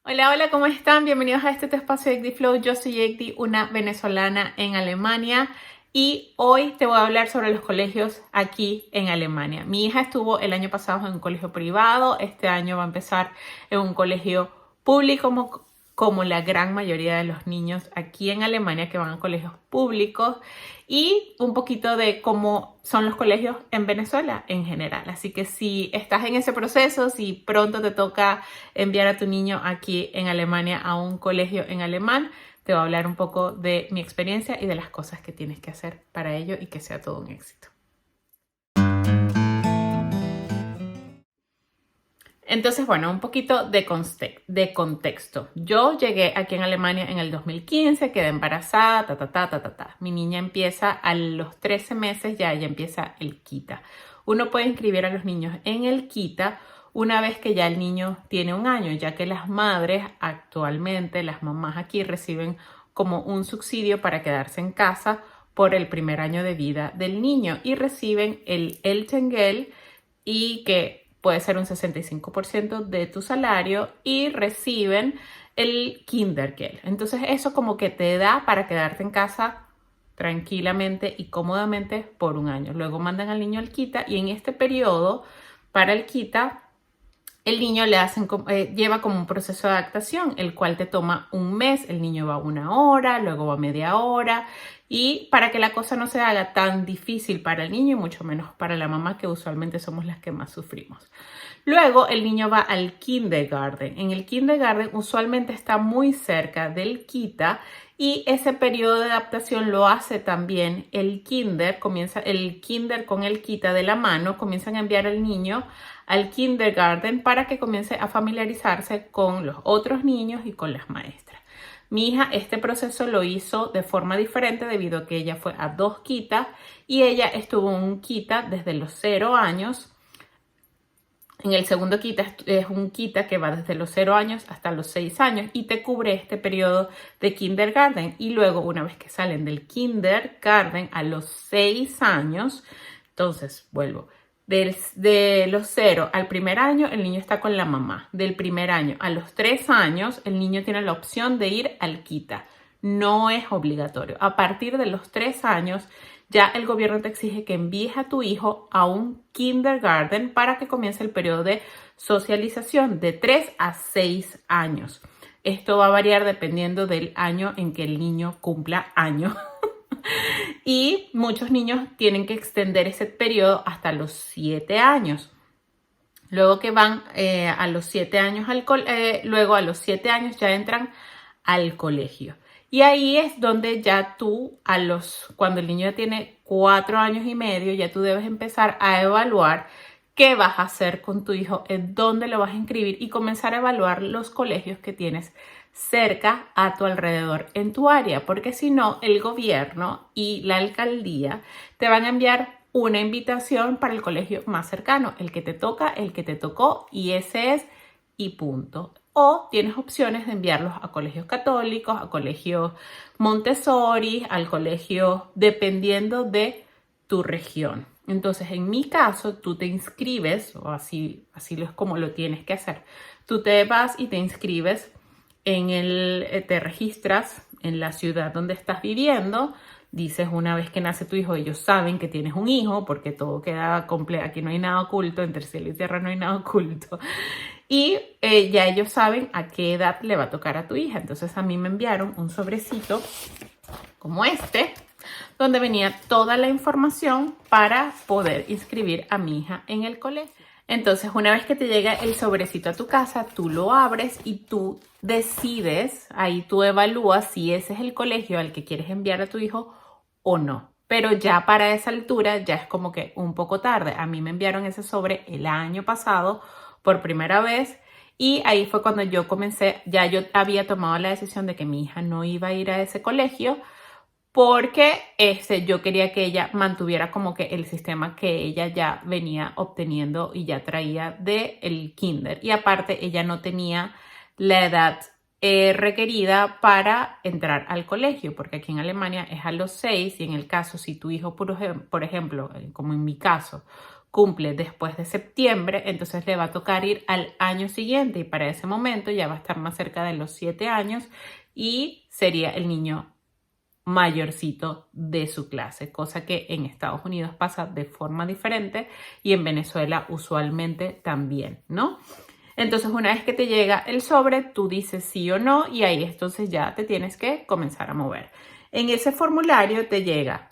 Hola, hola, ¿cómo están? Bienvenidos a este tu espacio Yekdi Flow. Yo soy Yekdi, una venezolana en Alemania y hoy te voy a hablar sobre los colegios aquí en Alemania. Mi hija estuvo el año pasado en un colegio privado, este año va a empezar en un colegio público como la gran mayoría de los niños aquí en Alemania que van a colegios públicos y un poquito de cómo son los colegios en Venezuela en general. Así que si estás en ese proceso, si pronto te toca enviar a tu niño aquí en Alemania a un colegio en alemán, te voy a hablar un poco de mi experiencia y de las cosas que tienes que hacer para ello y que sea todo un éxito. Entonces, bueno, un poquito de contexto. Yo llegué aquí en Alemania en el 2015, quedé embarazada, Mi niña empieza a los 13 meses, ya ella empieza el KITA. Uno puede inscribir a los niños en el KITA una vez que ya el niño tiene un año, ya que las madres actualmente, las mamás aquí reciben como un subsidio para quedarse en casa por el primer año de vida del niño y reciben el Elterngeld y que puede ser un 65% de tu salario y reciben el Kindergeld. Entonces eso como que te da para quedarte en casa tranquilamente y cómodamente por un año. Luego mandan al niño al KITA y en este periodo para el KITA el niño lleva como un proceso de adaptación, el cual te toma un mes, el niño va 1 hora, luego va media hora, y para que la cosa no se haga tan difícil para el niño y mucho menos para la mamá, que usualmente somos las que más sufrimos. Luego el niño va al kindergarten. En el kindergarten usualmente está muy cerca del KITA y ese periodo de adaptación lo hace también el kinder. Comienza el kinder con el KITA de la mano, comienzan a enviar al niño al kindergarten para que comience a familiarizarse con los otros niños y con las maestras. Mi hija este proceso lo hizo de forma diferente debido a que ella fue a 2 KITA y ella estuvo en un KITA desde los 0 años. En el segundo KITA es un KITA que va desde los 0 años hasta los 6 años y te cubre este periodo de kindergarten. Y luego, una vez que salen del kindergarten a los 6 años, entonces vuelvo. De los 0 al primer año, el niño está con la mamá. Del primer año a los 3 años, el niño tiene la opción de ir al KITA. No es obligatorio. A partir de los 3 años, ya el gobierno te exige que envíes a tu hijo a un kindergarten para que comience el periodo de socialización de 3 a 6 años. Esto va a variar dependiendo del año en que el niño cumpla año. Y muchos niños tienen que extender ese periodo hasta los 7 años. Luego que van a los 7 años luego a los 7 años ya entran al colegio. Y ahí es donde ya tú, cuando el niño tiene 4 años y medio, ya tú debes empezar a evaluar qué vas a hacer con tu hijo, en dónde lo vas a inscribir y comenzar a evaluar los colegios que tienes cerca a tu alrededor en tu área, porque si no, el gobierno y la alcaldía te van a enviar una invitación para el colegio más cercano, el que te toca, el que te tocó y ese es y punto. O tienes opciones de enviarlos a colegios católicos, a colegios Montessori, al colegio dependiendo de tu región. Entonces, en mi caso, tú te inscribes, o así es como lo tienes que hacer. Tú te vas y te inscribes te registras en la ciudad donde estás viviendo. Dices una vez que nace tu hijo, ellos saben que tienes un hijo porque todo queda completo. Aquí no hay nada oculto, entre cielo y tierra no hay nada oculto. Y ya ellos saben a qué edad le va a tocar a tu hija. Entonces a mí me enviaron un sobrecito como este, donde venía toda la información para poder inscribir a mi hija en el colegio. Entonces, una vez que te llega el sobrecito a tu casa, tú lo abres y tú decides, ahí tú evalúas si ese es el colegio al que quieres enviar a tu hijo o no. Pero ya para esa altura ya es como que un poco tarde. A mí me enviaron ese sobre el año pasado por primera vez y ahí fue cuando yo comencé, ya yo había tomado la decisión de que mi hija no iba a ir a ese colegio porque yo quería que ella mantuviera como que el sistema que ella ya venía obteniendo y ya traía del kinder. Y aparte, ella no tenía la edad requerida para entrar al colegio, porque aquí en Alemania es a los 6 y en el caso, si tu hijo, por ejemplo, como en mi caso, cumple después de septiembre, entonces le va a tocar ir al año siguiente y para ese momento ya va a estar más cerca de los 7 años y sería el niño mayorcito de su clase, cosa que en Estados Unidos pasa de forma diferente y en Venezuela usualmente también, ¿no? Entonces, una vez que te llega el sobre, tú dices sí o no y ahí entonces ya te tienes que comenzar a mover. En ese formulario te llega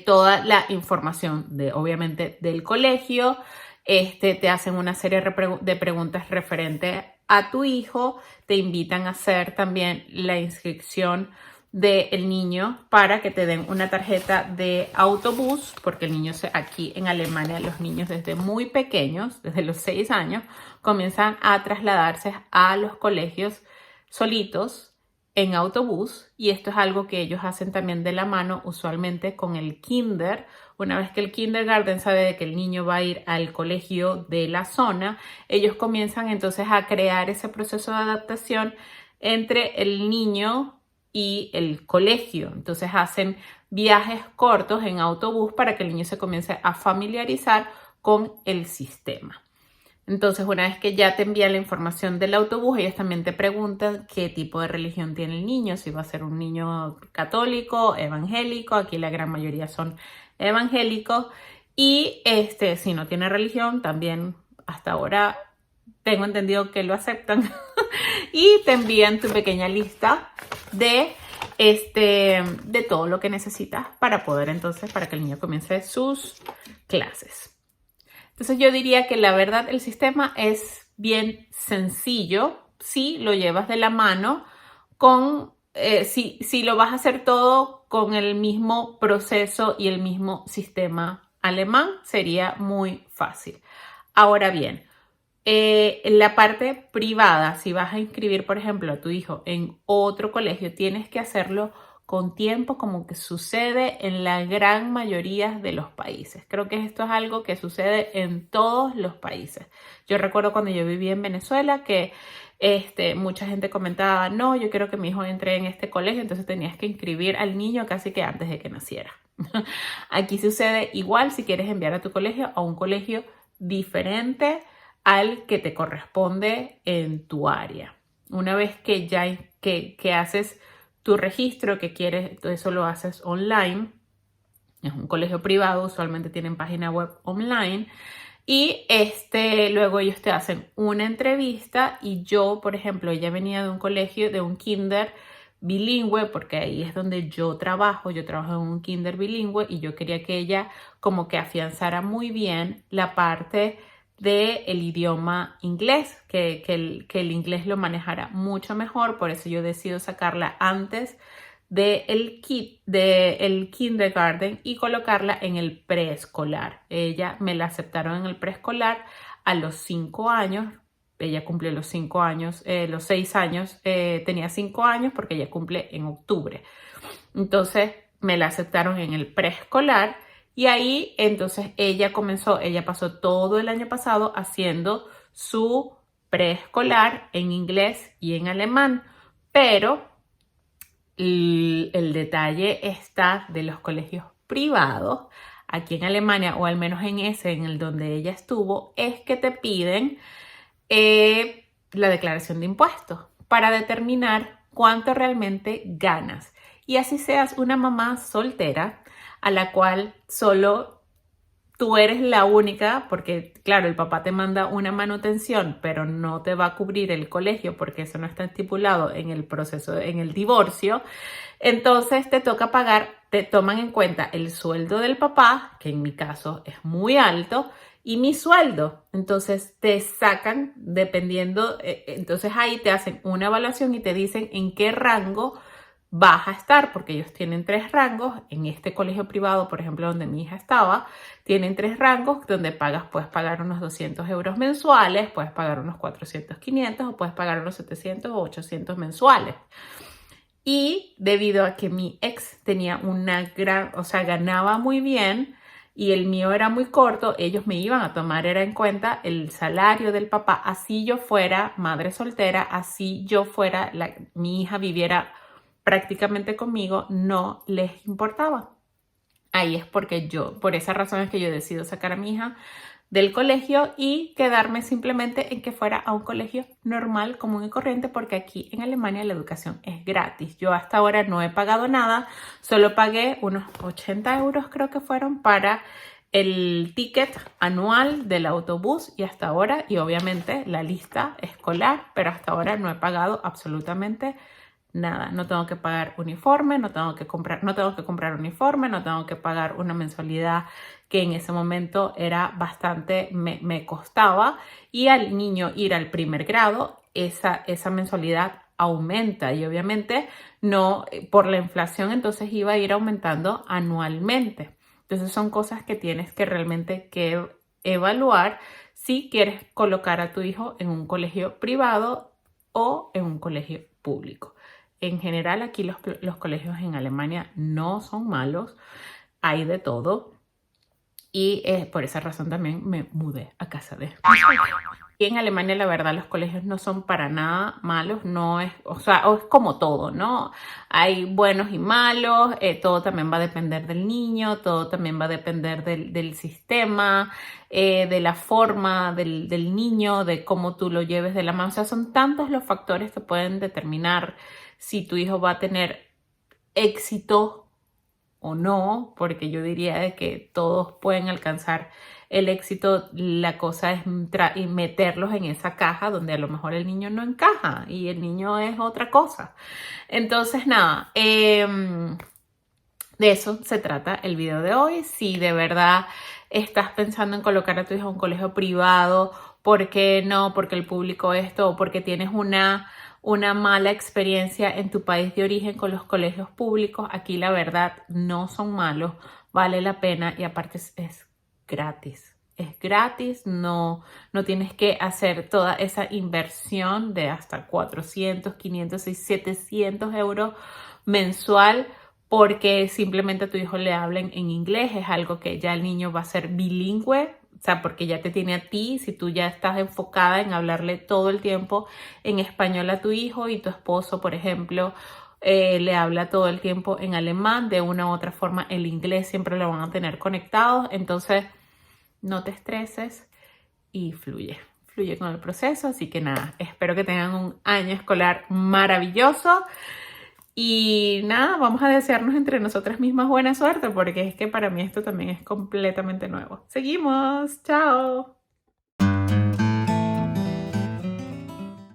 toda la información obviamente, del colegio. Te hacen una serie de preguntas referentes a tu hijo. Te invitan a hacer también la inscripción del niño para que te den una tarjeta de autobús, porque el niño aquí en Alemania, los niños desde muy pequeños, desde los 6 años, comienzan a trasladarse a los colegios solitos en autobús, y esto es algo que ellos hacen también de la mano usualmente con el kinder. Una vez que el kindergarten sabe de que el niño va a ir al colegio de la zona, ellos comienzan entonces a crear ese proceso de adaptación entre el niño y el colegio. Entonces hacen viajes cortos en autobús para que el niño se comience a familiarizar con el sistema. Entonces, una vez que ya te envían la información del autobús, ellos también te preguntan qué tipo de religión tiene el niño, si va a ser un niño católico, evangélico. Aquí la gran mayoría son evangélicos. Y si no tiene religión, también hasta ahora tengo entendido que lo aceptan. Y te envían tu pequeña lista de todo lo que necesitas para poder para que el niño comience sus clases. Entonces yo diría que la verdad el sistema es bien sencillo si lo llevas de la mano si lo vas a hacer todo con el mismo proceso y el mismo sistema alemán, sería muy fácil. Ahora bien, en la parte privada, si vas a inscribir, por ejemplo, a tu hijo en otro colegio, tienes que hacerlo con tiempo, como que sucede en la gran mayoría de los países. Creo que esto es algo que sucede en todos los países. Yo recuerdo cuando yo vivía en Venezuela que mucha gente comentaba, no, yo quiero que mi hijo entre en este colegio, entonces tenías que inscribir al niño casi que antes de que naciera. Aquí sucede igual si quieres enviar a tu colegio a un colegio diferente al que te corresponde en tu área. Una vez que ya que haces tu registro, que quieres, eso lo haces online. Es un colegio privado, usualmente tienen página web online. Y luego ellos te hacen una entrevista y yo, por ejemplo, ella venía de un colegio, de un kinder bilingüe, porque ahí es donde yo trabajo en un kinder bilingüe y yo quería que ella como que afianzara muy bien la parte del idioma inglés, que el inglés lo manejara mucho mejor. Por eso yo decido sacarla antes del kindergarten y colocarla en el preescolar. Ella me la aceptaron en el preescolar a los 5 años. Ella cumple los 5 años, los 6 años, tenía 5 años porque ella cumple en octubre. Entonces me la aceptaron en el preescolar. Y ahí entonces ella pasó todo el año pasado haciendo su preescolar en inglés y en alemán, pero el detalle está de los colegios privados aquí en Alemania, o al menos en el donde ella estuvo, es que te piden la declaración de impuestos para determinar cuánto realmente ganas. Y así seas una mamá soltera a la cual solo tú eres la única, porque claro, el papá te manda una manutención, pero no te va a cubrir el colegio porque eso no está estipulado en el proceso, en el divorcio. Entonces te toca pagar, te toman en cuenta el sueldo del papá, que en mi caso es muy alto, y mi sueldo. Entonces te sacan dependiendo, entonces ahí te hacen una evaluación y te dicen en qué rango vas a estar, porque ellos tienen 3 rangos. En este colegio privado, por ejemplo, donde mi hija estaba, tienen 3 rangos donde puedes pagar unos 200 euros mensuales, puedes pagar unos 400, 500 o puedes pagar unos 700 o 800 mensuales. Y debido a que mi ex tenía ganaba muy bien y el mío era muy corto, ellos me iban a tomar en cuenta el salario del papá, así yo fuera madre soltera, así yo fuera, mi hija viviera prácticamente conmigo, no les importaba. ahí es porque por esa razón es que yo decido sacar a mi hija del colegio y quedarme simplemente en que fuera a un colegio normal, común y corriente, porque aquí en Alemania la educación es gratis. Yo hasta ahora no he pagado nada, solo pagué unos 80 euros creo que fueron para el ticket anual del autobús y hasta ahora, y obviamente la lista escolar, pero hasta ahora no he pagado absolutamente nada. No tengo que pagar uniforme, no tengo que comprar uniforme, no tengo que pagar una mensualidad que en ese momento era bastante, me costaba, y al niño ir al primer grado, esa mensualidad aumenta y obviamente no, por la inflación, entonces iba a ir aumentando anualmente. Entonces son cosas que tienes que realmente que evaluar si quieres colocar a tu hijo en un colegio privado o en un colegio público. En general, aquí los colegios en Alemania no son malos, hay de todo. Y por esa razón también me mudé a casa de... Y en Alemania, la verdad, los colegios no son para nada malos, no es, o sea, es como todo, ¿no? Hay buenos y malos, todo también va a depender del niño, todo también va a depender del sistema, de la forma del niño, de cómo tú lo lleves de la mano. O sea, son tantos los factores que pueden determinar si tu hijo va a tener éxito o no, porque yo diría de que todos pueden alcanzar el éxito. La cosa es y meterlos en esa caja donde a lo mejor el niño no encaja y el niño es otra cosa. Entonces, nada, de eso se trata el video de hoy. Si de verdad estás pensando en colocar a tu hijo en un colegio privado, ¿por qué no? Porque el público esto, o porque tienes una mala experiencia en tu país de origen con los colegios públicos. Aquí la verdad no son malos, vale la pena y aparte es gratis. Es gratis, no tienes que hacer toda esa inversión de hasta 400, 500, 600, 700 euros mensual porque simplemente a tu hijo le hablen en inglés. Es algo que ya el niño va a ser bilingüe, o sea, porque ya te tiene a ti. Si tú ya estás enfocada en hablarle todo el tiempo en español a tu hijo y tu esposo, por ejemplo, le habla todo el tiempo en alemán, de una u otra forma el inglés siempre lo van a tener conectados. Entonces, no te estreses y fluye con el proceso. Así que nada, espero que tengan un año escolar maravilloso. Y nada, vamos a desearnos entre nosotras mismas buena suerte, porque es que para mí esto también es completamente nuevo. Seguimos, chao.